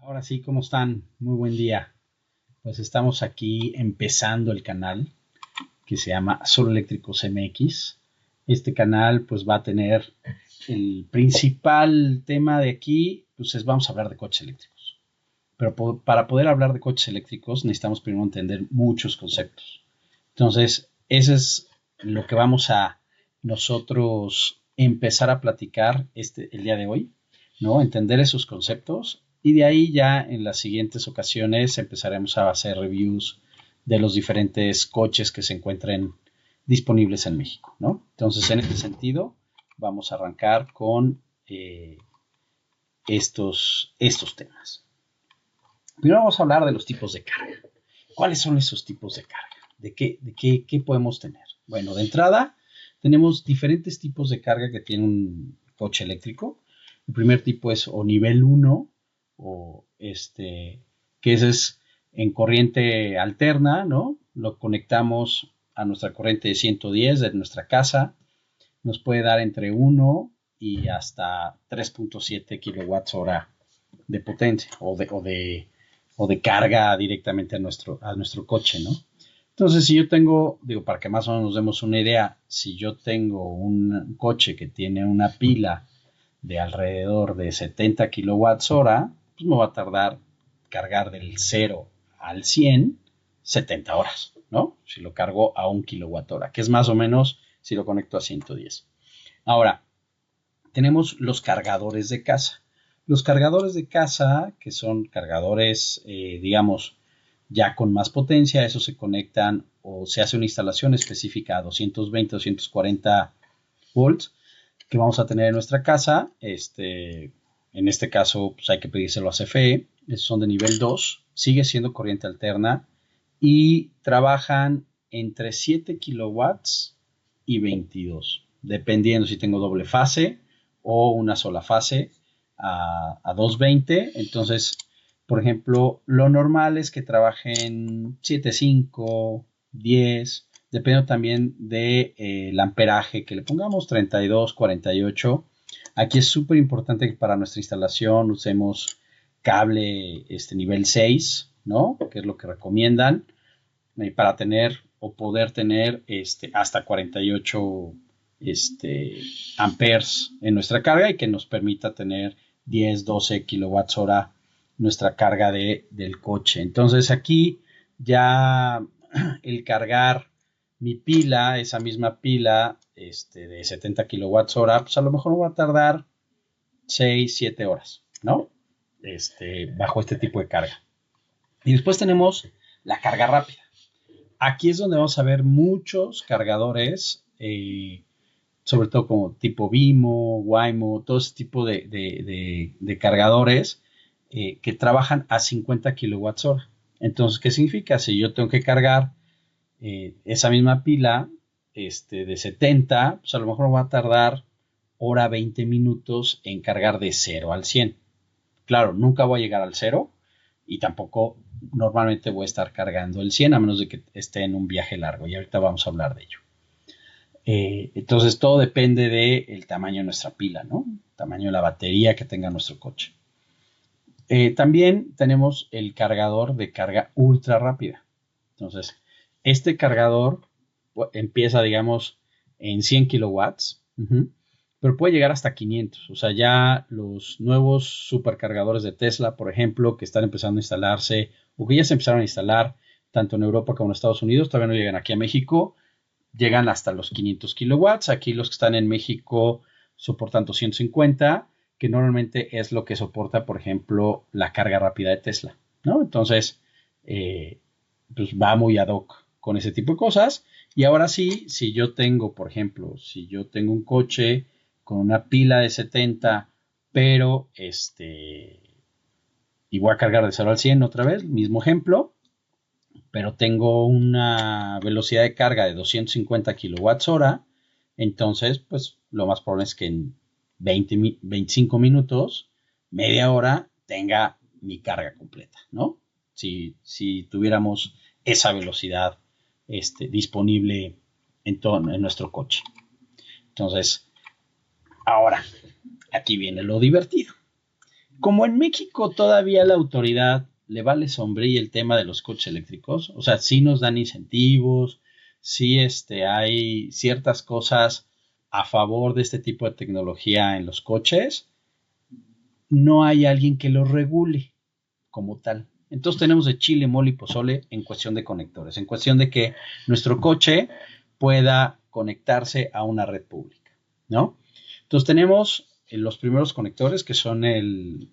Ahora sí, ¿cómo están? Muy buen día. Pues estamos aquí empezando el canal que se llama Solo Eléctricos MX. Este canal pues va a tener el principal tema de aquí, pues vamos a hablar de coches eléctricos. Pero para poder hablar de coches eléctricos necesitamos primero entender muchos conceptos. Entonces, eso es lo que vamos a nosotros empezar a platicar el día de hoy, ¿no? Entender esos conceptos y de ahí ya en las siguientes ocasiones empezaremos a hacer reviews de los diferentes coches que se encuentren disponibles en México, ¿no? Entonces, en este sentido, vamos a arrancar con estos temas. Primero vamos a hablar de los tipos de carga. ¿Cuáles son esos tipos de carga? ¿Qué podemos tener? Bueno, de entrada tenemos diferentes tipos de carga que tiene un coche eléctrico. El primer tipo es o nivel 1, que ese es en corriente alterna, ¿no? Lo conectamos a nuestra corriente de 110 de nuestra casa. Nos puede dar entre 1 y hasta 3.7 kilowatts hora de potencia o de carga directamente a nuestro coche, ¿no? Entonces, si yo tengo, digo, para que más o menos nos demos una idea, si yo tengo un coche que tiene una pila de alrededor de 70 kilowatts hora, pues me va a tardar cargar del 0 al 100 70 horas, ¿no? Si lo cargo a 1 kilowatt hora, que es más o menos si lo conecto a 110. Ahora, tenemos los cargadores de casa. Los cargadores de casa, que son cargadores, digamos, ya con más potencia, esos se conectan o se hace una instalación específica a 220, 240 volts que vamos a tener en nuestra casa. En este caso, pues hay que pedírselo a CFE. Esos son de nivel 2, sigue siendo corriente alterna y trabajan entre 7 kilowatts y 22, dependiendo si tengo doble fase o una sola fase a 220. Entonces, por ejemplo, lo normal es que trabajen 7.5, 10, dependiendo también del amperaje que le pongamos, 32, 48. Aquí es súper importante que para nuestra instalación usemos cable nivel 6, ¿no? Que es lo que recomiendan para tener o poder tener hasta 48 amperes en nuestra carga y que nos permita tener 10, 12 kilowatts hora nuestra carga del coche. Entonces aquí ya el cargar mi pila, esa misma pila de 70 kilowatts hora, pues a lo mejor va a tardar 6, 7 horas, ¿no? Bajo este tipo de carga. Y después tenemos la carga rápida. Aquí es donde vamos a ver muchos cargadores, sobre todo como tipo Vimo, Waymo, todo ese tipo de cargadores que trabajan a 50 kilowatts hora. Entonces, ¿qué significa? Si yo tengo que cargar esa misma pila de 70, pues a lo mejor va a tardar hora 20 minutos en cargar de 0 al 100. Claro, nunca voy a llegar al 0 y tampoco normalmente voy a estar cargando el 100 a menos de que esté en un viaje largo y ahorita vamos a hablar de ello. Entonces todo depende del tamaño de nuestra pila, ¿no? El tamaño de la batería que tenga nuestro coche. También tenemos el cargador de carga ultra rápida. Entonces, este cargador empieza, digamos, en 100 kilowatts, pero puede llegar hasta 500. O sea, ya los nuevos supercargadores de Tesla, por ejemplo, que están empezando a instalarse o que ya se empezaron a instalar tanto en Europa como en Estados Unidos, todavía no llegan aquí a México, llegan hasta los 500 kilowatts. Aquí los que están en México soportan 250, que normalmente es lo que soporta, por ejemplo, la carga rápida de Tesla, ¿no? Entonces, pues va muy ad hoc con ese tipo de cosas. Y ahora sí, si yo tengo, por ejemplo, si yo tengo un coche con una pila de 70, pero y voy a cargar de 0 al 100 otra vez, mismo ejemplo, pero tengo una velocidad de carga de 250 kilowatts hora, entonces, pues lo más probable es que en 25 minutos, media hora, tenga mi carga completa, ¿no? Si tuviéramos esa velocidad disponible en nuestro coche. Entonces, ahora, aquí viene lo divertido. Como en México todavía la autoridad le vale sombrilla el tema de los coches eléctricos, o sea, sí nos dan incentivos, sí hay ciertas cosas a favor de este tipo de tecnología en los coches, no hay alguien que lo regule como tal. Entonces tenemos de chile, mole y pozole en cuestión de conectores, en cuestión de que nuestro coche pueda conectarse a una red pública, ¿no? Entonces tenemos los primeros conectores que son el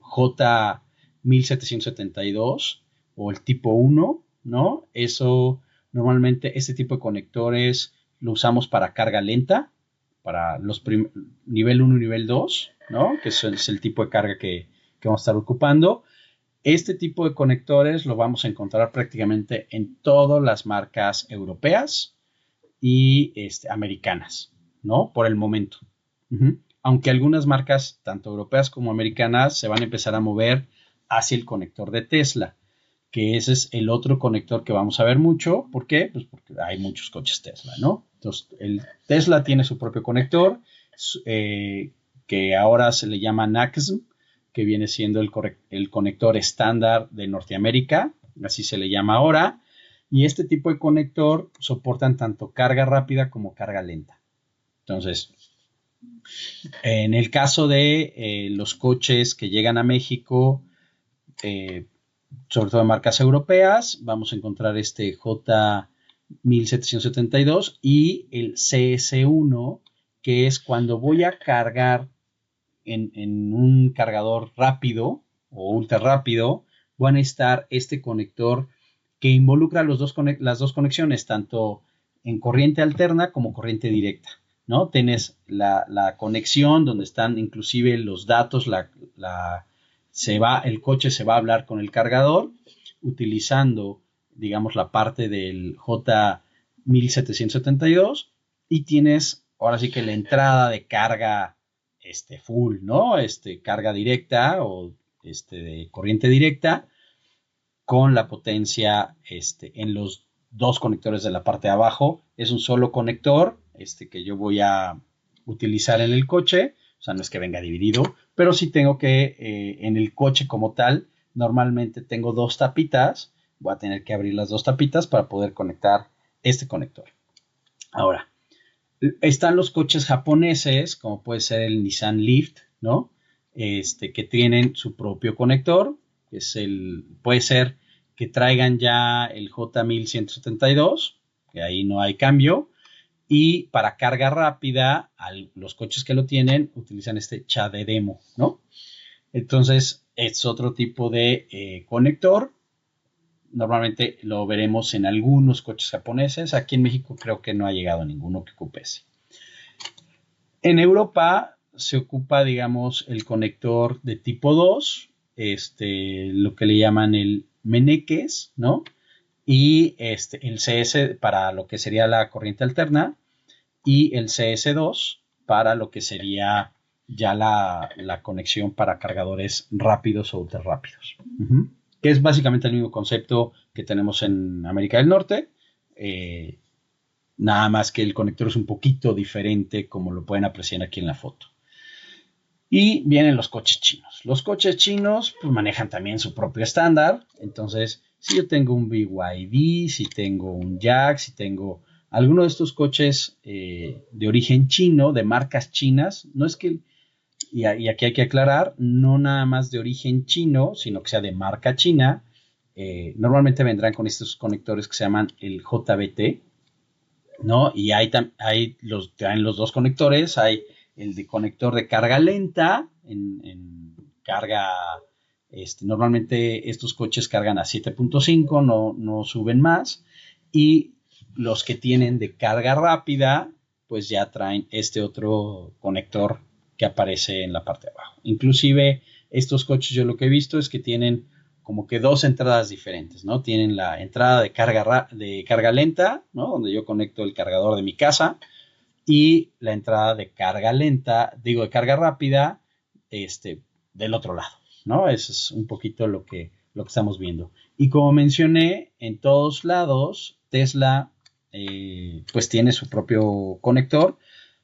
J1772 o el tipo 1, ¿no? Eso normalmente este tipo de conectores lo usamos para carga lenta, para los nivel 1 y nivel 2, ¿no? Que es el tipo de carga que vamos a estar ocupando. Este tipo de conectores lo vamos a encontrar prácticamente en todas las marcas europeas y americanas, ¿no? Por el momento. Aunque algunas marcas, tanto europeas como americanas, se van a empezar a mover hacia el conector de Tesla, que ese es el otro conector que vamos a ver mucho. ¿Por qué? Pues porque hay muchos coches Tesla, ¿no? Entonces, el Tesla tiene su propio conector, que ahora se le llama NACSM, que viene siendo el conector estándar de Norteamérica, así se le llama ahora, y este tipo de conector soportan tanto carga rápida como carga lenta. Entonces, en el caso de los coches que llegan a México, sobre todo de marcas europeas, vamos a encontrar este J1772 y el CS1, que es cuando voy a cargar en un cargador rápido o ultra rápido, van a necesitar este conector que involucra las dos conexiones, tanto en corriente alterna como corriente directa, ¿no? Tienes la conexión donde están inclusive los datos, el coche se va a hablar con el cargador utilizando, digamos, la parte del J1772 y tienes ahora sí que la entrada de carga full, ¿no? Carga directa o de corriente directa con la potencia en los dos conectores de la parte de abajo. Es un solo conector que yo voy a utilizar en el coche. O sea, no es que venga dividido, pero sí tengo que en el coche como tal, normalmente tengo dos tapitas. Voy a tener que abrir las dos tapitas para poder conectar este conector. Ahora, están los coches japoneses, como puede ser el Nissan Leaf, ¿no? Que tienen su propio conector, que puede ser que traigan ya el J1172, que ahí no hay cambio, y para carga rápida, los coches que lo tienen utilizan este CHAdeMO, ¿no? Entonces, es otro tipo de conector. Normalmente lo veremos en algunos coches japoneses. Aquí en México creo que no ha llegado ninguno que ocupe ese. En Europa se ocupa, digamos, el conector de tipo 2, lo que le llaman el Meneques, ¿no? Y el CS para lo que sería la corriente alterna y el CS2 para lo que sería ya la conexión para cargadores rápidos o ultra rápidos. Que es básicamente el mismo concepto que tenemos en América del Norte. Nada más que el conector es un poquito diferente, como lo pueden apreciar aquí en la foto. Y vienen los coches chinos. Los coches chinos pues, manejan también su propio estándar. Entonces, si yo tengo un BYD, si tengo un Jack, si tengo alguno de estos coches de origen chino, de marcas chinas, no es que, y aquí hay que aclarar, no nada más de origen chino, sino que sea de marca china, normalmente vendrán con estos conectores que se llaman el JBT, ¿no? Y traen los dos conectores, hay el de conector de carga lenta, en carga, normalmente estos coches cargan a 7.5, no suben más, y los que tienen de carga rápida, pues ya traen este otro conector que aparece en la parte de abajo. Inclusive estos coches yo lo que he visto es que tienen como que dos entradas diferentes, ¿no? Tienen la entrada de carga lenta, ¿no? Donde yo conecto el cargador de mi casa y la entrada de carga lenta, de carga rápida, del otro lado, ¿no? Eso es un poquito lo que estamos viendo. Y como mencioné, en todos lados, Tesla, pues tiene su propio conector.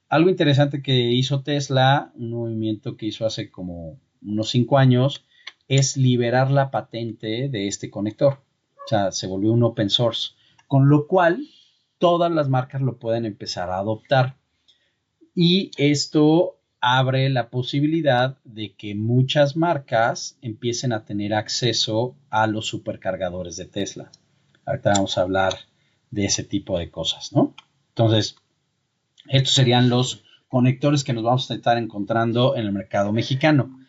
Algo interesante que hizo Tesla, un movimiento que hizo hace como unos 5 años es liberar la patente de este conector. O sea, se volvió un open source, con lo cual todas las marcas lo pueden empezar a adoptar. Y esto abre la posibilidad de que muchas marcas empiecen a tener acceso a los supercargadores de Tesla. Ahorita vamos a hablar de ese tipo de cosas, ¿no? Entonces, estos serían los conectores que nos vamos a estar encontrando en el mercado mexicano.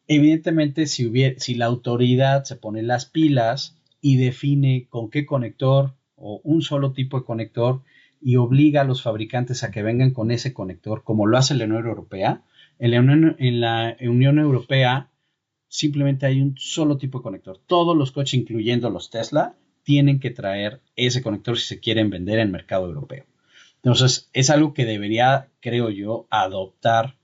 Evidentemente, si la autoridad se pone las pilas y define con qué conector o un solo tipo de conector y obliga a los fabricantes a que vengan con ese conector, como lo hace la Unión Europea, en la Unión Europea simplemente hay un solo tipo de conector. Todos los coches, incluyendo los Tesla, tienen que traer ese conector si se quieren vender en el mercado europeo. Entonces, es algo que debería, creo yo, adoptar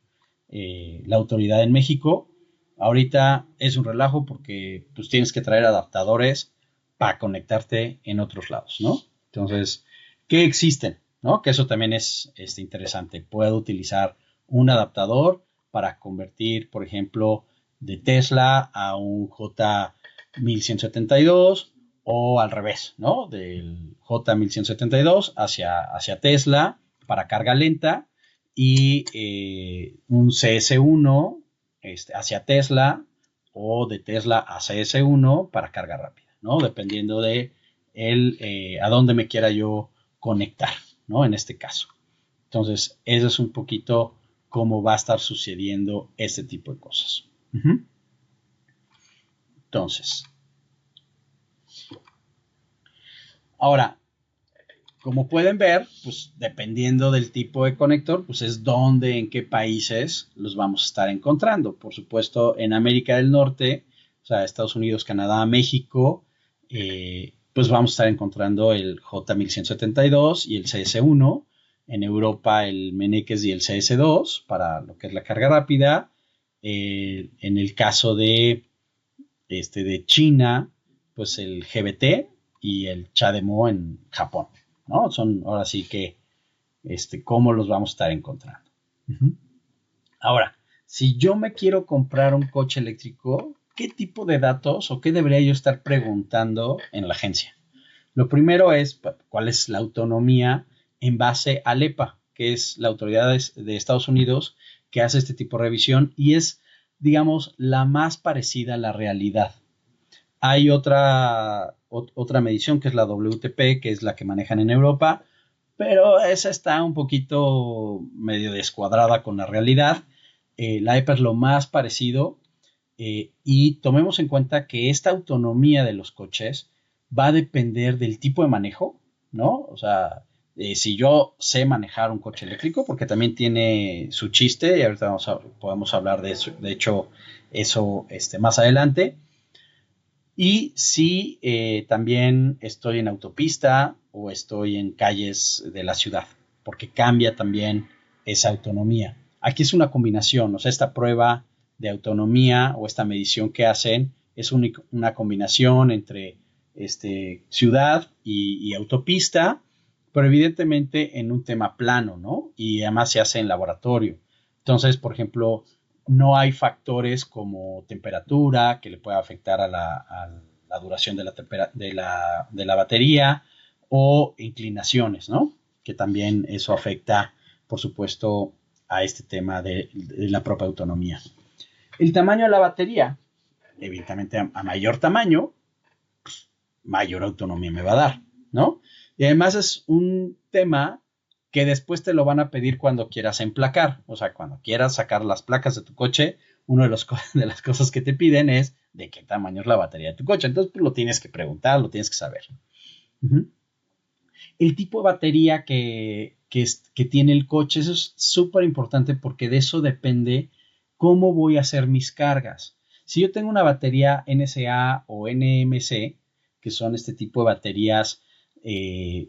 la autoridad en México. Ahorita es un relajo porque pues, tienes que traer adaptadores para conectarte en otros lados, ¿no? Entonces, ¿qué existen? ¿No? Que eso también es interesante. Puedo utilizar un adaptador para convertir, por ejemplo, de Tesla a un J1172 o al revés, ¿no? Del J1172 hacia Tesla para carga lenta y un CS1 hacia Tesla o de Tesla a CS1 para carga rápida, ¿no? Dependiendo de a dónde me quiera yo conectar, ¿no? En este caso. Entonces, eso es un poquito cómo va a estar sucediendo este tipo de cosas. Entonces, ahora, como pueden ver, pues dependiendo del tipo de conector, pues es dónde, en qué países los vamos a estar encontrando. Por supuesto, en América del Norte, o sea, Estados Unidos, Canadá, México, pues vamos a estar encontrando el J1172 y el CS1. En Europa, el Meneques y el CS2 para lo que es la carga rápida. En el caso de China, pues el GBT y el CHAdeMO en Japón, ¿no? Son ahora sí que, cómo los vamos a estar encontrando. Ahora, si yo me quiero comprar un coche eléctrico, ¿qué tipo de datos o qué debería yo estar preguntando en la agencia? Lo primero es cuál es la autonomía en base al EPA, que es la autoridad de Estados Unidos que hace este tipo de revisión y es, digamos, la más parecida a la realidad. Hay otra medición que es la WTP, que es la que manejan en Europa, pero esa está un poquito medio descuadrada con la realidad. La EPA es lo más parecido y tomemos en cuenta que esta autonomía de los coches va a depender del tipo de manejo, ¿no? O sea, si yo sé manejar un coche eléctrico, porque también tiene su chiste, y ahorita podemos hablar de eso, de hecho, eso más adelante. Y si también estoy en autopista o estoy en calles de la ciudad, porque cambia también esa autonomía. Aquí es una combinación, o sea, esta prueba de autonomía o esta medición que hacen es una combinación entre ciudad y autopista, pero evidentemente en un tema plano, ¿no? Y además se hace en laboratorio. Entonces, por ejemplo, no hay factores como temperatura que le pueda afectar a la duración de la batería o inclinaciones, ¿no? Que también eso afecta, por supuesto, a este tema de la propia autonomía. El tamaño de la batería, evidentemente a mayor tamaño, pues, mayor autonomía me va a dar, ¿no? Y además es un tema que después te lo van a pedir cuando quieras emplacar, o sea, cuando quieras sacar las placas de tu coche, una de las cosas que te piden es de qué tamaño es la batería de tu coche, entonces pues, lo tienes que preguntar, lo tienes que saber. El tipo de batería que tiene el coche, eso es súper importante porque de eso depende cómo voy a hacer mis cargas. Si yo tengo una batería NSA o NMC, que son este tipo de baterías,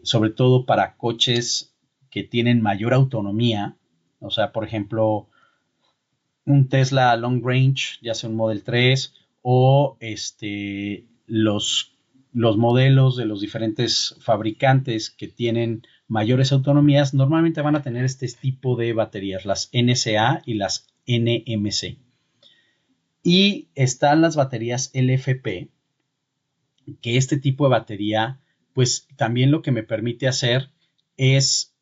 sobre todo para coches que tienen mayor autonomía, o sea, por ejemplo, un Tesla Long Range, ya sea un Model 3 o los modelos de los diferentes fabricantes que tienen mayores autonomías, normalmente van a tener este tipo de baterías, las NSA y las NMC. Y están las baterías LFP, que este tipo de batería, pues también lo que me permite hacer es,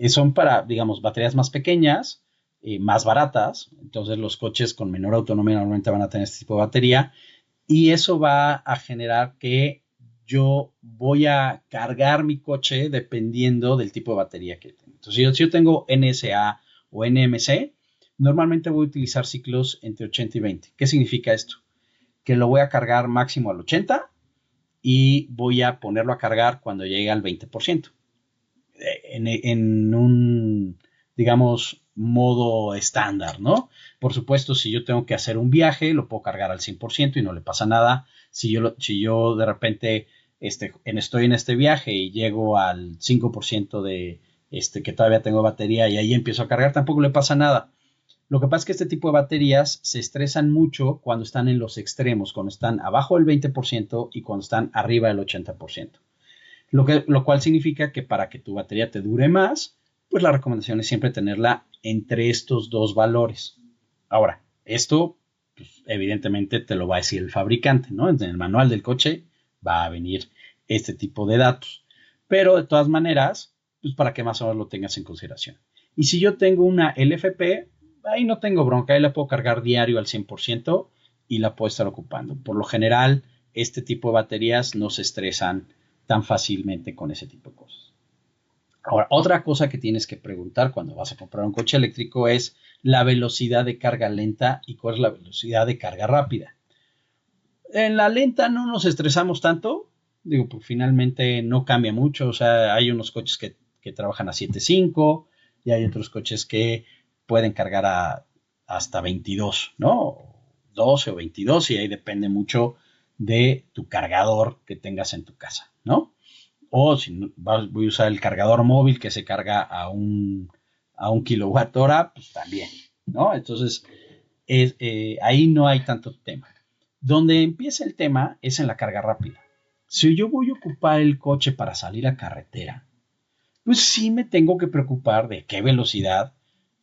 son para, digamos, baterías más pequeñas, más baratas. Entonces los coches con menor autonomía normalmente van a tener este tipo de batería y eso va a generar que yo voy a cargar mi coche dependiendo del tipo de batería que tengo. Entonces, si yo tengo NSA o NMC, normalmente voy a utilizar ciclos entre 80 y 20. ¿Qué significa esto? Que lo voy a cargar máximo al 80 y voy a ponerlo a cargar cuando llegue al 20%. En un, digamos, modo estándar, ¿no? Por supuesto, si yo tengo que hacer un viaje, lo puedo cargar al 100% y no le pasa nada. Si yo de repente estoy en este viaje y llego al 5% de que todavía tengo batería y ahí empiezo a cargar, tampoco le pasa nada. Lo que pasa es que este tipo de baterías se estresan mucho cuando están en los extremos, cuando están abajo del 20% y cuando están arriba del 80%. Lo cual significa que para que tu batería te dure más, pues la recomendación es siempre tenerla entre estos dos valores. Ahora, esto pues, evidentemente te lo va a decir el fabricante, ¿no? En el manual del coche va a venir este tipo de datos. Pero de todas maneras, pues para que más o menos lo tengas en consideración. Y si yo tengo una LFP, ahí no tengo bronca, ahí la puedo cargar diario al 100% y la puedo estar ocupando. Por lo general, este tipo de baterías no se estresan tan fácilmente con ese tipo de cosas. Ahora, otra cosa que tienes que preguntar cuando vas a comprar un coche eléctrico es la velocidad de carga lenta y cuál es la velocidad de carga rápida. En la lenta no nos estresamos tanto, digo, pues finalmente no cambia mucho, o sea, hay unos coches que trabajan a 7.5 y hay otros coches que pueden cargar hasta 22, ¿no? 12 o 22 y ahí depende mucho de tu cargador que tengas en tu casa, ¿no? O si voy a usar el cargador móvil que se carga a un kilowatt hora, pues también, ¿no? Entonces, ahí no hay tanto tema. Donde empieza el tema es en la carga rápida. Si yo voy a ocupar el coche para salir a carretera, pues sí me tengo que preocupar de qué velocidad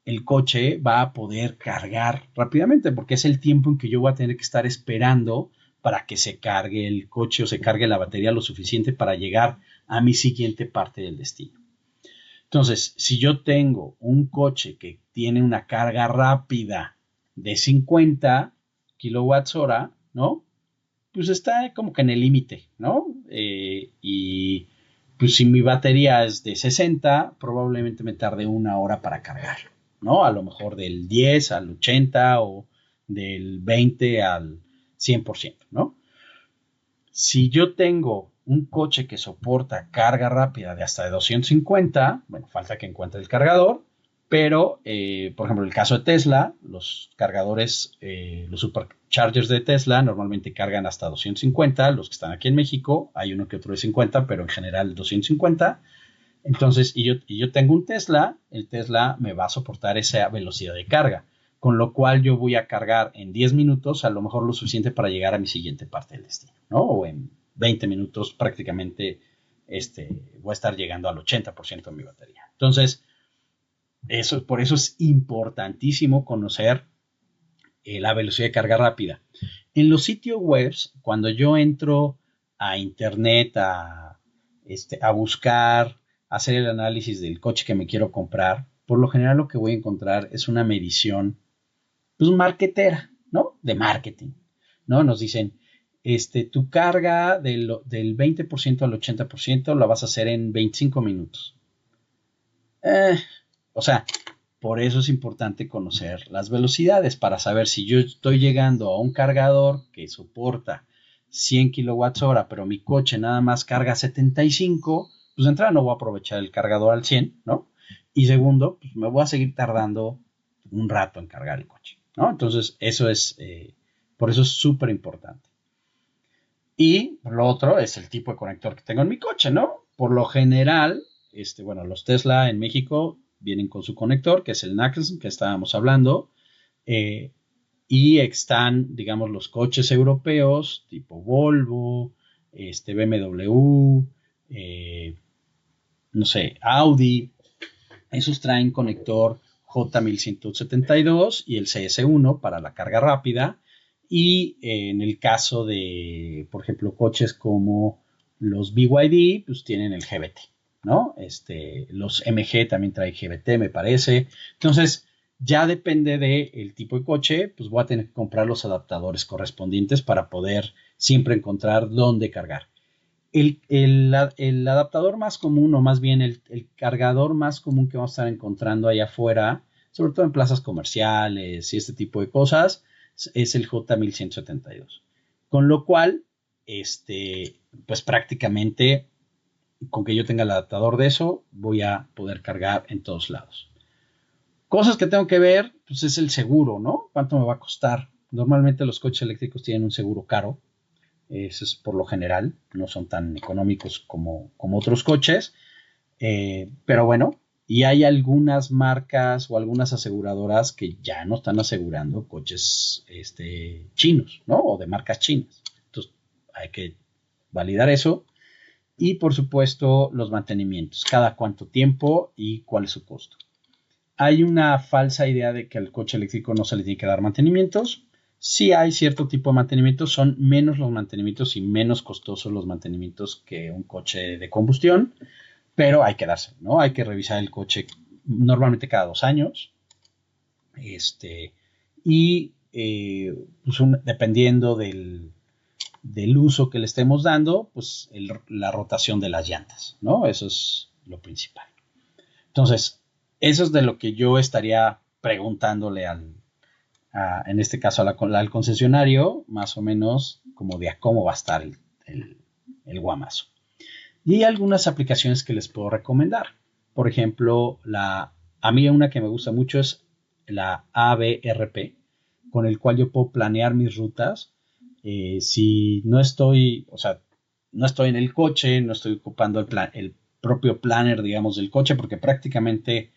el coche va a poder cargar rápidamente, porque es el tiempo en que yo voy a tener que estar esperando para que se cargue el coche o se cargue la batería lo suficiente para llegar a mi siguiente parte del destino. Entonces, si yo tengo un coche que tiene una carga rápida de 50 kilowatts hora, ¿no? Pues está como que en el límite, ¿no? Y pues si mi batería es de 60, probablemente me tarde una hora para cargar, ¿no? A lo mejor del 10 al 80 o del 20 al 100%, ¿no? Si yo tengo un coche que soporta carga rápida de hasta de 250, bueno, falta que encuentre el cargador, pero, por ejemplo, en el caso de Tesla, los cargadores, los superchargers de Tesla normalmente cargan hasta 250, los que están aquí en México, hay uno que otro de 50, pero en general 250. Entonces, y yo tengo un Tesla, el Tesla me va a soportar esa velocidad de carga, con lo cual yo voy a cargar en 10 minutos a lo mejor lo suficiente para llegar a mi siguiente parte del destino, ¿no? O en 20 minutos prácticamente voy a estar llegando al 80% de mi batería. Entonces, por eso es importantísimo conocer la velocidad de carga rápida. En los sitios web, cuando yo entro a internet a buscar, hacer el análisis del coche que me quiero comprar, por lo general lo que voy a encontrar es una medición, pues, marketera, ¿no? De marketing, ¿no? Nos dicen, tu carga del 20% al 80% la vas a hacer en 25 minutos. O sea, por eso es importante conocer las velocidades para saber si yo estoy llegando a un cargador que soporta 100 kilowatts hora, pero mi coche nada más carga 75, pues de entrada no voy a aprovechar el cargador al 100, ¿no? Y segundo, pues me voy a seguir tardando un rato en cargar el coche, ¿no? Entonces, por eso es súper importante. Y lo otro es el tipo de conector que tengo en mi coche, ¿no? Por lo general, bueno, los Tesla en México vienen con su conector, que es el NACS que estábamos hablando, y están, digamos, los coches europeos, tipo Volvo, BMW, no sé, Audi, esos traen conector J1172 y el CS1 para la carga rápida. Y en el caso de, por ejemplo, coches como los BYD, pues tienen el GBT, ¿no? Los MG también traen GBT, me parece. Entonces, ya depende del tipo de coche, pues voy a tener que comprar los adaptadores correspondientes para poder siempre encontrar dónde cargar. El adaptador más común, o más bien el cargador más común que vamos a estar encontrando allá afuera, sobre todo en plazas comerciales y este tipo de cosas, es el J1172. Con lo cual, pues prácticamente con que yo tenga el adaptador de eso, voy a poder cargar en todos lados. Cosas que tengo que ver, pues es el seguro, ¿no? ¿Cuánto me va a costar? Normalmente los coches eléctricos tienen un seguro caro. Eso es por lo general, no son tan económicos como otros coches. Pero bueno, y hay algunas marcas o algunas aseguradoras que ya no están asegurando coches chinos, ¿no? O de marcas chinas. Entonces hay que validar eso. Y por supuesto los mantenimientos, cada cuánto tiempo y cuál es su costo. Hay una falsa idea de que al coche eléctrico no se le tiene que dar mantenimientos. Sí hay cierto tipo de mantenimientos, son menos los mantenimientos y menos costosos los mantenimientos que un coche de combustión, pero hay que darse, ¿no? Hay que revisar el coche normalmente cada 2 años. Y pues dependiendo del uso que le estemos dando, pues la rotación de las llantas, ¿no? Eso es lo principal. Entonces, eso es de lo que yo estaría preguntándole en este caso al concesionario, más o menos como de a cómo va a estar el guamazo. Y hay algunas aplicaciones que les puedo recomendar. Por ejemplo, a mí una que me gusta mucho es la ABRP, con el cual yo puedo planear mis rutas. Si no estoy, no estoy en el coche, no estoy ocupando el propio planner, digamos, del coche, porque prácticamente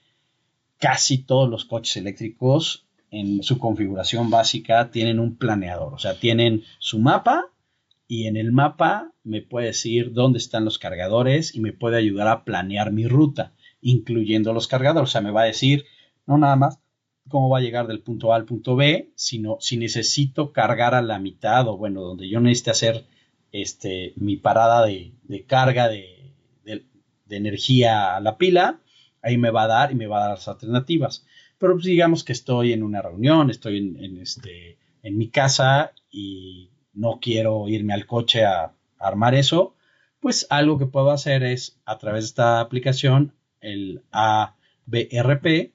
casi todos los coches eléctricos en su configuración básica tienen un planeador, o sea, tienen su mapa y en el mapa me puede decir dónde están los cargadores y me puede ayudar a planear mi ruta, incluyendo los cargadores. O sea, me va a decir no nada más cómo va a llegar del punto A al punto B, sino si necesito cargar a la mitad o bueno, donde yo necesite hacer mi parada de carga de energía a la pila, ahí me va a dar y me va a dar las alternativas. Pero pues, digamos que estoy en una reunión, estoy en mi casa y no quiero irme al coche a armar eso, pues algo que puedo hacer es a través de esta aplicación, el ABRP,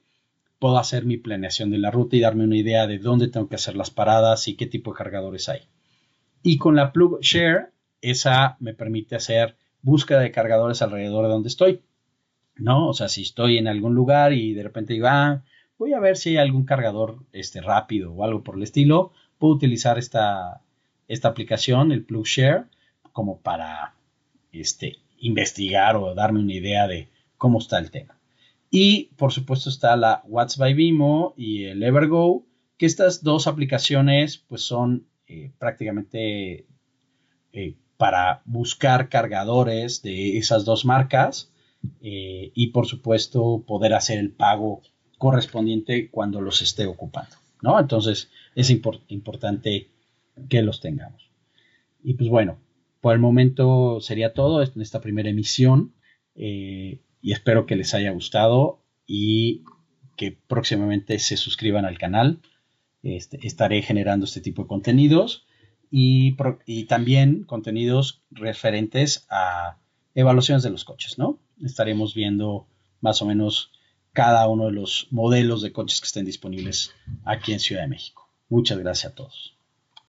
puedo hacer mi planeación de la ruta y darme una idea de dónde tengo que hacer las paradas y qué tipo de cargadores hay. Y con la PlugShare, esa me permite hacer búsqueda de cargadores alrededor de donde estoy, ¿no? O sea, si estoy en algún lugar y de repente digo, voy a ver si hay algún cargador rápido o algo por el estilo, puedo utilizar esta aplicación, el PlugShare, como para investigar o darme una idea de cómo está el tema. Y por supuesto está la Watts by Vimo y el Evergo, que estas dos aplicaciones pues son prácticamente para buscar cargadores de esas dos marcas y por supuesto poder hacer el pago correspondiente cuando los esté ocupando, ¿no? Entonces es importante que los tengamos. Y pues bueno, por el momento sería todo en esta primera emisión y espero que les haya gustado y que próximamente se suscriban al canal. Estaré generando este tipo de contenidos y también contenidos referentes a evaluaciones de los coches, ¿no? Estaremos viendo más o menos cada uno de los modelos de coches que estén disponibles aquí en Ciudad de México. Muchas gracias a todos.